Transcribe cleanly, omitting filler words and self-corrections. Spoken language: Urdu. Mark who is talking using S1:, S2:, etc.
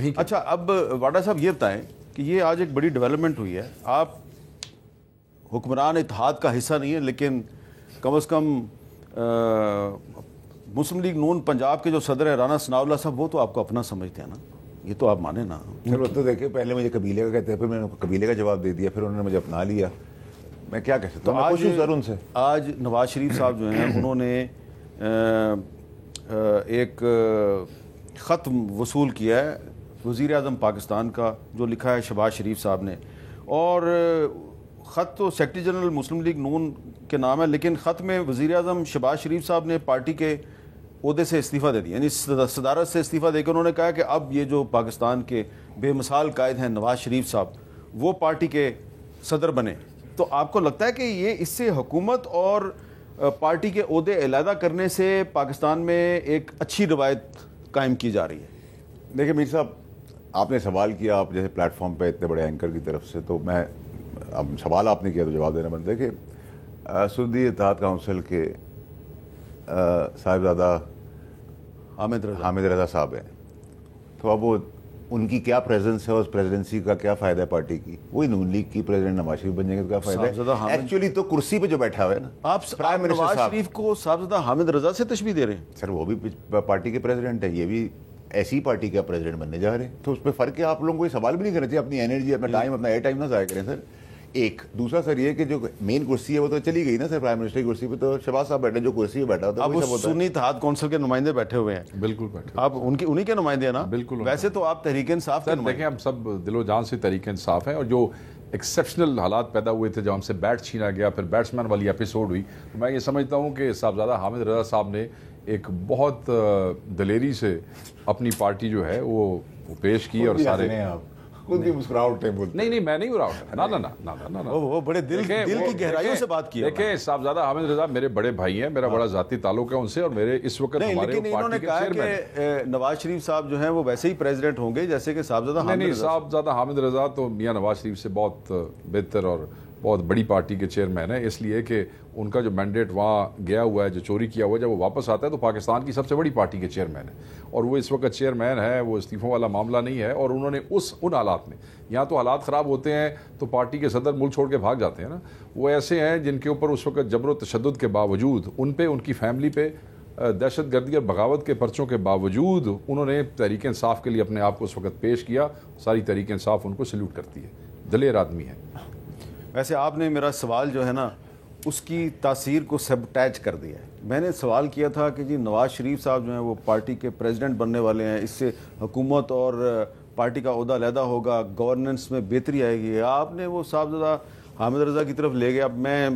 S1: کہیں
S2: اچھا اب واڈا صاحب یہ بتائیں کہ یہ آج ایک بڑی ڈیولپمنٹ ہوئی ہے، آپ حکمران اتحاد کا حصہ نہیں ہے لیکن کم از کم مسلم لیگ نون پنجاب کے جو صدر ہے رانا ثناء اللہ صاحب، وہ تو آپ کو اپنا سمجھتے ہیں نا، یہ تو آپ مانیں نا.
S3: چلو تو دیکھیں، پہلے مجھے قبیلے کا کہتے ہیں، پھر میں نے قبیلے کا جواب دے دیا، پھر انہوں نے مجھے اپنا لیا. میں کیا کہہ سکتا ہوں، میں خوش ہوں سر ان سے.
S2: آج نواز شریف صاحب جو ہیں انہوں نے ایک خط وصول کیا ہے وزیر اعظم پاکستان کا، جو لکھا ہے شہباز شریف صاحب نے، اور خط تو سیکرٹری جنرل مسلم لیگ نون کے نام ہے، لیکن خط میں وزیر اعظم شہباز شریف صاحب نے پارٹی کے عہدے سے استعفیٰ دے دیا، یعنی صدارت سے استعفیٰ دے کے انہوں نے کہا کہ اب یہ جو پاکستان کے بے مثال قائد ہیں نواز شریف صاحب، وہ پارٹی کے صدر بنے. تو آپ کو لگتا ہے کہ یہ اس سے حکومت اور پارٹی کے عہدے علیحدہ کرنے سے پاکستان میں ایک اچھی روایت قائم کی جا رہی ہے؟
S3: دیکھیں میر صاحب، آپ نے سوال کیا، آپ جیسے پلیٹ فارم پہ اتنے بڑے اینکر کی طرف سے، تو میں اب سوال آپ نے کیا تو جواب دینا بنتا ہے کہ سندھی اتحاد کونسل کے صاحبزادہ حامد رضا صاحب ہیں، تو اب وہ ان کی کیا پریزنس ہے، اس پریزیڈنسی کا کیا فائدہ ہے پارٹی کی؟ وہی نون لیگ کی پریزیڈنٹ نواز شریف بن جائیں گے تو کیا فائدہ ہے؟ ایکچولی تو کرسی پہ جو بیٹھا ہوا ہے نا،
S2: آپ نواز شریف کو صاحبزادہ حامد رضا سے تشبیہ دے رہے ہیں؟
S3: سر وہ بھی پارٹی کے پریزیڈنٹ ہے، یہ بھی ایسی پارٹی کا پریزیڈنٹ بننے جا رہے ہیں، تو اس پہ فرق ہے. آپ لوگوں کو یہ سوال بھی نہیں کرنا چاہیے، اپنی انرجی، اپنا ٹائم، اپنا ایئر ٹائم نہ ضائع کریں سر. ایک دوسرا سر یہ کہ جو مین کرسی ہے وہ تو چلی گئی نا سر، پرائم منسٹر کی کرسی پہ تو شہباز صاحب بیٹھے، جو کرسی پہ بیٹھا ہوتا ہے
S2: اب سنی اتحاد کونسل کے نمائندے بیٹھے ہوئے ہیں.
S1: بالکل بیٹھے،
S2: آپ انہی کے نمائندے ہیں نا؟
S1: بالکل.
S2: ویسے تو آپ تحریک انصاف کے
S1: دیکھیں، ہم سب دل و جان سے تحریک انصاف ہیں، اور جو ایکسیپشنل حالات پیدا ہوئے تھے جب ہم سے بیٹ چھینا گیا، پھر بیٹسمین والی ایپیسوڈ ہوئی، تو میں یہ سمجھتا ہوں کہ صاحبزادہ حامد رضا صاحب نے ایک بہت دلیری سے اپنی پارٹی جو ہے وہ پیش کی، اور سارے
S3: خود بھی مسکراہٹ ہے.
S1: نہیں میں نہیں رہا،
S2: وہ بڑے دل کی گہرائیوں سے بات کی.
S1: دیکھیں صاحبزادہ حامد رضا میرے بڑے بھائی ہیں، میرا بڑا ذاتی تعلق ہے ان سے، اور میرے اس وقت ہمارے
S2: لیکن انہوں نے کہا کہ نواز شریف صاحب جو ہیں وہ ویسے ہی پریزیڈنٹ ہوں گے جیسے کہ صاحبزادہ حامد رضا.
S1: نہیں، صاحبزادہ حامد رضا تو میاں نواز شریف سے بہت بہتر اور بہت بڑی پارٹی کے چیئرمین ہیں، اس لیے کہ ان کا جو مینڈیٹ وہاں گیا ہوا ہے، جو چوری کیا ہوا ہے، جب وہ واپس آتا ہے تو پاکستان کی سب سے بڑی پارٹی کے چیئرمین ہیں، اور وہ اس وقت چیئرمین ہے، وہ استعفوں والا معاملہ نہیں ہے. اور انہوں نے ان حالات میں، یہاں تو حالات خراب ہوتے ہیں تو پارٹی کے صدر ملک چھوڑ کے بھاگ جاتے ہیں نا، وہ ایسے ہیں جن کے اوپر اس وقت جبر و تشدد کے باوجود، ان پہ، ان کی فیملی پہ دہشت گردی اور بغاوت کے پرچوں کے باوجود انہوں نے تحریک انصاف کے لیے اپنے آپ کو اس وقت پیش کیا. ساری تحریک انصاف ان کو سلیوٹ کرتی ہے، دلیر آدمی ہے.
S2: ویسے آپ نے میرا سوال جو ہے نا اس کی تاثیر کو سبٹیچ کر دیا ہے. میں نے سوال کیا تھا کہ جی نواز شریف صاحب جو ہیں وہ پارٹی کے پریزیڈنٹ بننے والے ہیں، اس سے حکومت اور پارٹی کا عہدہ علیحدہ ہوگا، گورننس میں بہتری آئے گی. آپ نے وہ صاحبزادہ حامد رضا کی طرف لے گئے. اب میں